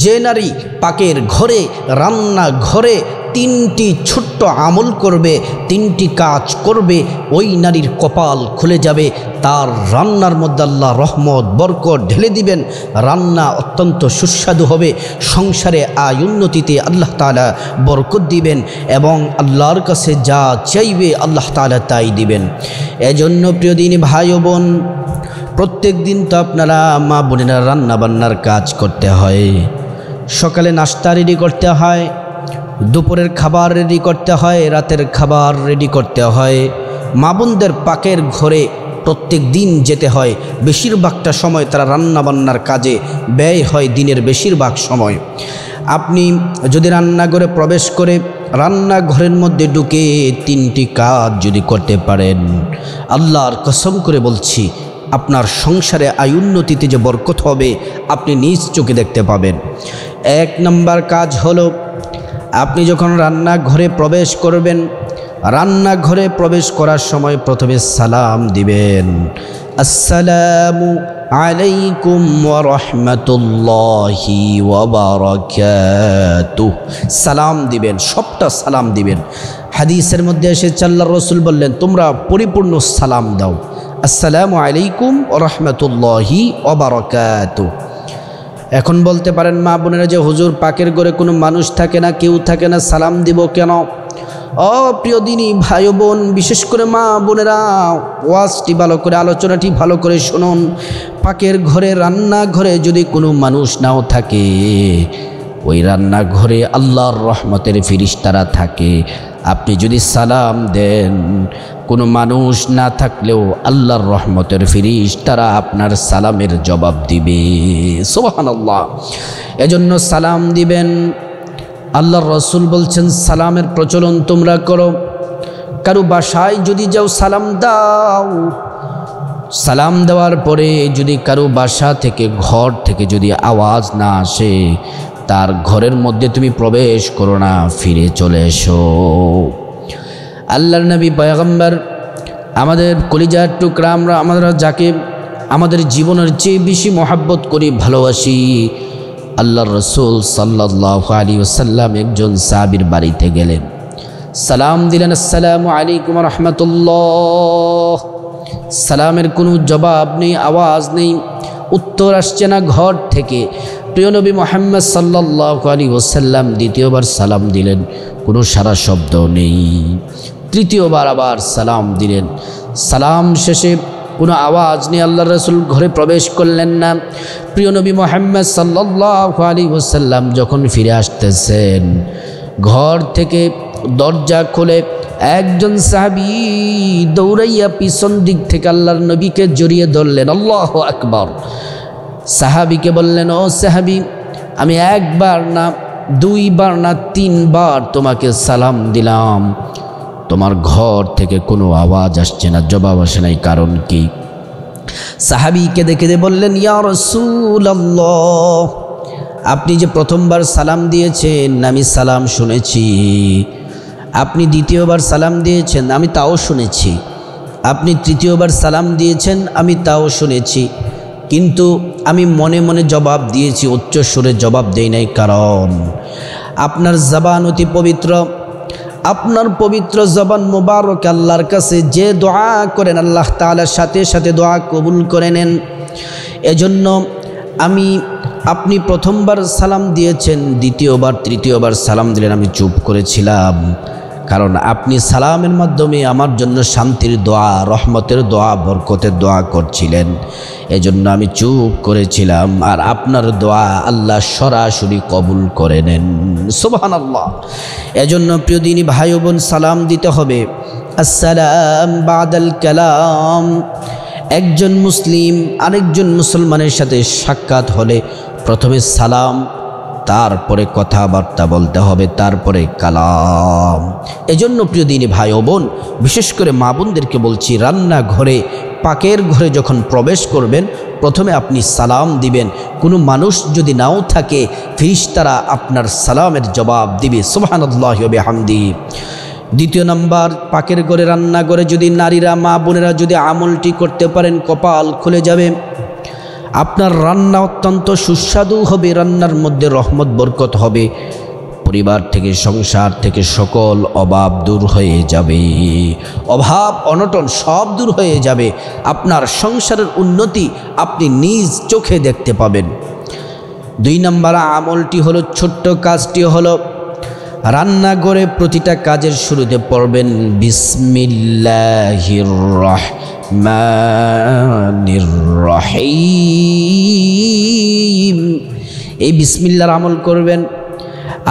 যে নারী পাকের ঘরে রান্না ঘরে তিনটি ছোট্ট আমল করবে, তিনটি কাজ করবে, ওই নারীর কপাল খুলে যাবে। তার রান্নার মধ্যে আল্লাহ রহমত বরকত ঢেলে দিবেন। রান্না অত্যন্ত সুস্বাদু হবে, সংসারে আয় উন্নতিতে আল্লাহ তাআলা বরকত দিবেন এবং আল্লাহর কাছে যা চাইবে আল্লাহ তাআলা তাই দিবেন। এজন্য প্রিয় দিনী ভাই ও বোন, প্রত্যেক দিন তো আপনারা মা বোনেরা রান্না বান্নার কাজ করতে হয়। সকালে নাস্তা রেডি করতে হয়, দুপুরের খাবার রেডি করতে হয়, রাতের খাবার রেডি করতে হয়। মা বোনদের পাকের ঘরে প্রত্যেক দিন যেতে হয়। বেশিরভাগটা সময় তারা রান্নাবান্নার কাজে ব্যয় হয়, দিনের বেশিরভাগ সময়। আপনি যদি রান্নাঘরে প্রবেশ করে রান্নাঘরের মধ্যে ঢুকে তিনটি কাজ যদি করতে পারেন, আল্লাহর কসম করে বলছি আপনার সংসারে আয় উন্নতিতে যে বরকত হবে আপনি নিজ চোখে দেখতে পাবেন। এক নম্বর কাজ হলো, আপনি যখন রান্নাঘরে প্রবেশ করবেন, রান্নাঘরে প্রবেশ করার সময় প্রথমে সালাম দিবেন। আসসালামু আলাইকুম ওয়া রাহমাতুল্লাহি ওয়া বারাকাতুহু। সালাম দিবেন, সবটা সালাম দিবেন। হাদিসের মধ্যে এসেছে আল্লাহর রাসূল বললেন, তোমরা পরিপূর্ণ সালাম দাও। আসসালামু আলাইকুম ওয়া রাহমাতুল্লাহি ওয়া বারাকাতুহু। এখন বলতে পারেন মা বোনেরা যে হুজুর পাকের ঘরে কোনো মানুষ থাকে না, কেউ থাকে না, সালাম দিব কেন? ও প্রিয় দিনী ভাই বোন, বিশেষ করে মা বোনেরা ওয়াজটি ভালো করে, আলোচনাটি ভালো করে শুনুন। পাকের ঘরে রান্নাঘরে যদি কোনো মানুষ নাও থাকে, ওই রান্নাঘরে আল্লাহর রহমতের ফেরেশতারা থাকে। আপনি যদি সালাম দেন, কোনো মানুষ না থাকলেও আল্লাহর রহমতের ফেরেশতারা আপনার সালামের জবাব দিবে। সুবহানাল্লাহ। এজন্য সালাম দিবেন। আল্লাহর রাসূল বলছেন সালামের প্রচলন তোমরা করো। কারো বাসায় যদি যাও সালাম দাও। সালাম দেওয়ার পরে যদি কারো বাসা থেকে, ঘর থেকে যদি আওয়াজ না আসে, তার ঘরের মধ্যে তুমি প্রবেশ করো না, ফিরে চলে এসো। আল্লাহর নবী পয়গম্বর, আমাদের কলিজার টুকরা, আমরা যাকে আমাদের জীবনের চেয়ে বেশি মহব্বত করি, ভালোবাসি, আল্লাহর রাসূল সাল্লাল্লাহু আলাইহি ওয়াসাল্লাম একজন সাহাবীর বাড়িতে গেলেন, সালাম দিলেন, আসসালামু আলাইকুম ওয়া রাহমাতুল্লাহ। সালামের কোনো জবাব নেই, আওয়াজ নেই, উত্তর আসছে না ঘর থেকে। প্রিয় নবী মুহাম্মদ সাল্লাল্লাহু আলাইহি ওয়াসাল্লাম দ্বিতীয়বার সালাম দিলেন, কোনো সারা শব্দ নেই। তৃতীয়বার আবার সালাম দিলেন, সালাম শেষে কোনো আওয়াজ নেই। আল্লাহর রাসূল ঘরে প্রবেশ করলেন না। প্রিয় নবী মুহাম্মদ সাল্লাল্লাহু আলাইহি ওয়াসাল্লাম যখন ফিরে আসতেছেন, ঘর থেকে দরজা খুলে একজন সাহাবী দৌড়াইয়া পিছন দিক থেকে আল্লাহর নবীকে জড়িয়ে ধরলেন। আল্লাহু আকবার। সাহাবীকে বললেন, ও সাহাবী, আমি একবার না, দুইবার না, তিনবার তোমাকে সালাম দিলাম, তোমার ঘর থেকে কোনো আওয়াজ আসছে না, জবাব আসে নাই, কারণ কি? সাহাবীকে দেখে বললেন, ইয়া রাসূলুল্লাহ, আপনি যে প্রথমবার সালাম দিয়েছেন আমি সালাম শুনেছি, আপনি দ্বিতীয়বার সালাম দিয়েছেন আমি তাও শুনেছি, আপনি তৃতীয়বার সালাম দিয়েছেন আমি তাও শুনেছি, কিন্তু আমি মনে মনে জবাব দিয়েছি, উচ্চ সুরে জবাব দেই নাই, কারণ আপনার জবান অতি পবিত্র। আপনার পবিত্র জবান মুবারক আল্লাহর কাছে যে দোয়া করেন আল্লাহ তাআলার সাথে সাথে দোয়া কবুল করে নেন। এজন্য আপনি প্রথমবার সালাম দিয়েছেন, দ্বিতীয়বার তৃতীয়বার সালাম দিলেন, আমি চুপ করেছিলাম, কারণ আপনি সালামের মাধ্যমে আমার জন্য শান্তির দোয়া, রহমতের দোয়া, বরকতের দোয়া করছিলেন, এজন্য আমি চুপ করেছিলাম। আর আপনার দোয়া আল্লাহ সরাসরি কবুল করে নেন। সুবহানাল্লাহ। এজন্য প্রিয় দিনী ভাই ও বোন, সালাম দিতে হবে। আসসালাম বাদাল কালাম। একজন মুসলিম আরেকজন মুসলমানের সাথে সাক্ষাৎ হলে প্রথমে সালাম, তারপরে কথাবার্তা বলতে হবে, তারপরে কালাম। এজন্য প্রিয় দিনী ভাই ও বোন, বিশেষ করে মা বোনদেরকে বলছি, রান্নাঘরে পাকের ঘরে যখন প্রবেশ করবেন প্রথমে আপনি সালাম দিবেন। কোনো মানুষ যদি নাও থাকে, ফেরেশতারা আপনার সালামের জবাব দিবে। সুবহানাল্লাহি ওয়া বিহামদিহি। দ্বিতীয় নাম্বার, পাকের ঘরে রান্নাঘরে যদি নারীরা, মা বোনেরা যদি আমলটি করতে পারেন, কপাল খুলে যাবে। আপনার রান্না অত্যন্ত সুস্বাদু হবে, রান্নার মধ্যে রহমত বরকত হবে, পরিবার থেকে সংসার থেকে সকল অভাব দূর হয়ে যাবে, অভাব অনটন সব দূর হয়ে যাবে। আপনার সংসারের উন্নতি আপনি নিজ চোখে দেখতে পাবেন। 2 নম্বর আমলটি হলো, ছোট্ট কাজটি হলো, রান্নাঘরে প্রতিটা কাজের শুরুতে পড়বেন বিসমিল্লাহির রহমানির রহিম। এই বিসমিল্লাহর আমল করবেন।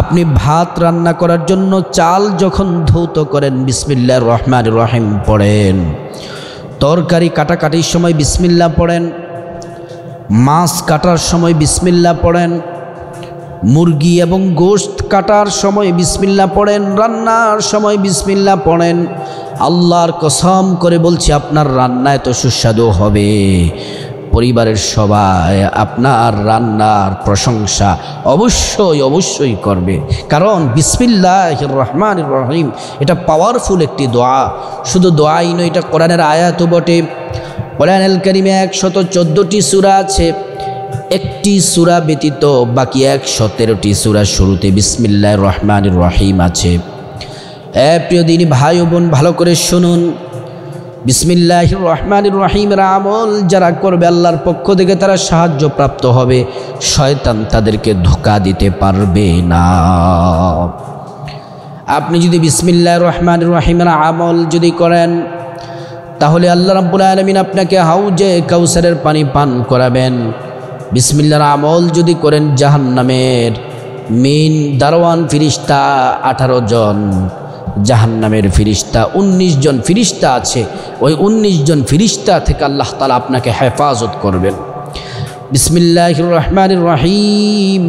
আপনি ভাত রান্না করার জন্য চাল যখন ধৌত করেন বিসমিল্লাহির রহমানির রহিম পড়েন। তরকারি কাটাকাটির সময় বিসমিল্লাহ পড়েন, মাছ কাটার সময় বিসমিল্লাহ পড়েন, মুরগি এবং গোশত কাটার সময় বিসমিল্লাহ পড়েন, রান্নার সময় বিসমিল্লাহ পড়েন। আল্লাহর কসম করে বলছি, আপনার রান্না এত সুস্বাদু হবে, পরিবারের সবাই আপনার রান্নার প্রশংসা অবশ্যই অবশ্যই করবে। কারণ বিসমিল্লাহির রহমানির রহিম এটা পাওয়ারফুল একটি দোয়া। শুধু দোয়াই নয়, এটা কোরআনের আয়াতও বটে। কোরআনুল কারীমে 114টি সূরা আছে, একটি সূরা ব্যতীত বাকি 113টি সূরা শুরুতে বিসমিল্লাহির রহমানির রহিম আছে। প্রিয় দিনী ভাই ও বোন, ভালো করে শুনুন। বিসমিল্লাহির রহমানির রহিমের আমল যারা করবে আল্লাহর পক্ষ থেকে তারা সাহায্য প্রাপ্ত হবে, শয়তান তাদেরকে ধোঁকা দিতে পারবে না। আপনি যদি বিসমিল্লাহির রহমানির রহিমের আমল যদি করেন, তাহলে আল্লাহ রাব্বুল আলামিন আপনাকে হাউজে কাউসারের পানি পান করাবেন। বিসমিল্লাহর আমল যদি করেন, জাহান্নামের মিন দারওয়ান ফিরিস্তা 18 জন, জাহান্নামের ফিরিস্তা 19 জন ফিরিস্তা আছে, ওই 19 জন ফিরিস্তা থেকে আল্লাহ তাআলা আপনাকে হেফাজত করবেন। বিসমিল্লাহির রহমানির রহিম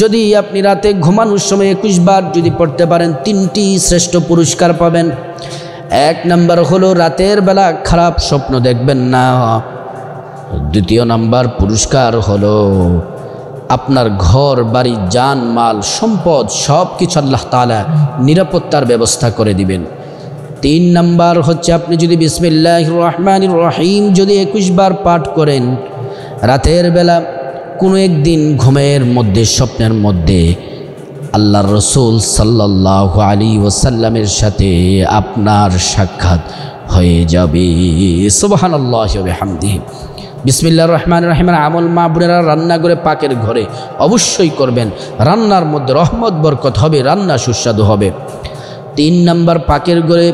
যদি আপনি রাতে ঘুমানোর সময় 21 বার যদি পড়তে পারেন, 3টি শ্রেষ্ঠ পুরস্কার পাবেন। 1 নম্বর হলো, রাতের বেলা খারাপ স্বপ্ন দেখবেন না। 2 নম্বর পুরস্কার হলো, আপনার ঘর বাড়ি জান মাল সম্পদ সব কিছু আল্লাহ তাআলা নিরাপত্তার ব্যবস্থা করে দিবেন। 3 নম্বর হচ্ছে, আপনি যদি বিসমিল্লাহির রহমানির রহিম যদি 21 বার পাঠ করেন, রাতের বেলা কোনো একদিন ঘুমের মধ্যে স্বপ্নের মধ্যে আল্লাহর রাসূল সাল্লাল্লাহু আলাইহি ওয়াসাল্লামের সাথে আপনার সাক্ষাৎ হয়ে যাবে। সুবহানাল্লাহি ওয়া বিহামদিহি। বিসমিল্লাহির রহমানির রহিমের আমল মা বোনেরা রান্নাঘরে পাকের ঘরে অবশ্যই করবেন। রান্নার মধ্যে রহমত বরকত হবে, রান্না সুস্বাদু হবে। 3 নম্বর পাকের ঘরে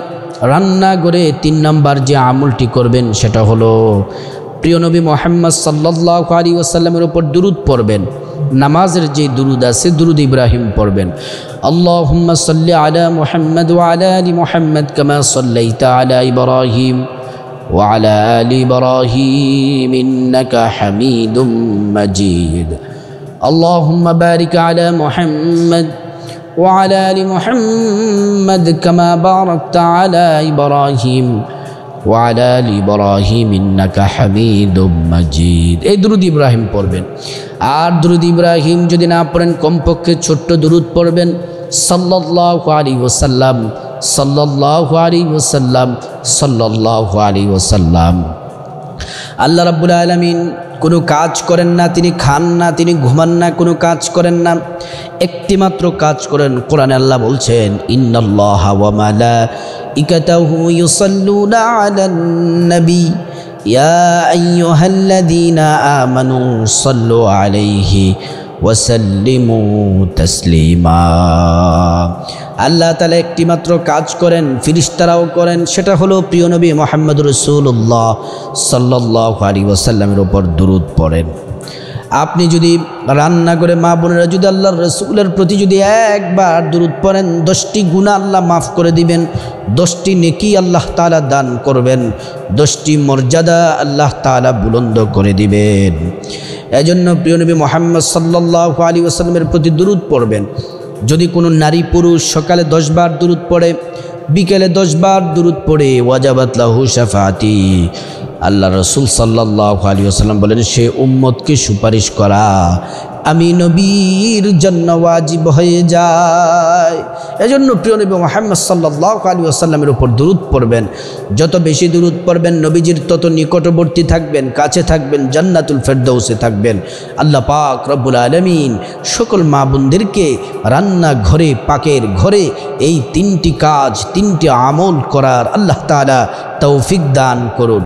রান্নাঘরে 3 নম্বর যে আমলটি করবেন সেটা হলো, প্রিয় নবী মুহাম্মদ সাল্লাল্লাহু আলাইহি ওয়াসাল্লামের উপর দুরূদ পড়বেন। নামাজের যে দুরূদ আছে দুরূদ ইব্রাহিম পড়বেন। আল্লাহুম্মা সাল্লি আলা মুহাম্মদ ওয়া আলা আলি মুহাম্মদ কামা সাল্লাইতা আলা ইব্রাহিম وعلى آل إبراهيم إنك حميد مجيد اللهم بارك على محمد وعلى آل محمد كما باركت على إبراهيم وعلى آل إبراهيم إنك حميد مجيد। এই দুরূদ ইব্রাহিম পড়বেন। আর দুরূদ ইব্রাহিম যদি না পড়েন, কমপক্ষে ছোট্ট দুরূদ পড়বেন, সাল্লাল্লাহু আলাইহি ওয়াসাল্লাম সাল্লাল্লাহু আলাইহি ওয়াসাল্লাম সাল্লাল্লাহু আলাইহি ওয়াসাল্লাম। আল্লাহ রাব্বুল আলামিন কোনো কাজ করেন না, তিনি খান না, তিনি ঘুমান না, কোনো কাজ করেন না, একটি মাত্র কাজ করেন। কোরআনে আল্লাহ বলছেন, ইন্নাল্লাহা ওয়া মালাইকাতাহু ইউসাল্লুনা আলান নবী ইয়া আইয়ুহাল্লাযীনা আমানু সাল্লু আলাইহি ওয়াসাল্লিমু তাসলিমা। আল্লাহ তাআলা একটি মাত্র কাজ করেন, ফেরেশতারাও করেন, সেটা হলো প্রিয় নবী মুহাম্মদ রাসূলুল্লাহ সাল্লাল্লাহু আলাইহি ওয়াসাল্লামের উপর দুরূদ পড়েন। আপনি যদি রান্না করে মা বোনেরা যদি আল্লাহর রাসূলের প্রতি যদি একবার দুরূদ পড়েন, 10টি গুনাহ আল্লাহ মাফ করে দিবেন, 10টি নেকি আল্লাহ তাআলা দান করবেন, 10টি মর্যাদা আল্লাহ তাআলা বুলন্দ করে দিবেন। এজন্য প্রিয় নবী মুহাম্মদ সাল্লাল্লাহু আলাইহি ওয়াসাল্লামের প্রতি দুরূদ পড়বেন। যদি কোনো নারী পুরুষ সকালে 10 বার দুরূদ পড়ে, বিকেলে 10 বার দুরূদ পড়ে, ওয়াজাবাত লাহু শাফাআতি, আল্লাহ রাসূল সাল্লাল্লাহু আলাইহি ওয়াসাল্লাম বলেন, সে উম্মতকে সুপারিশ করা আমি নবীর জন্য ওয়াজিব হয়ে যায়। এজন্য প্রিয় নবী মুহাম্মদ সাল্লাল্লাহু আলাইহি ওয়াসাল্লামের উপর দুরূদ পড়বেন। যত বেশি দুরূদ পড়বেন নবীজির তত নিকটবর্তী থাকবেন, কাছে থাকবেন, জান্নাতুল ফেরদাউসে থাকবেন। আল্লাহ পাক রব্বুল আলামিন সকল মা বোনদেরকে রান্না ঘরে, পাকের ঘরে এই তিনটি কাজ, তিনটি আমল করার আল্লাহ তাআলা তৌফিক দান করুন।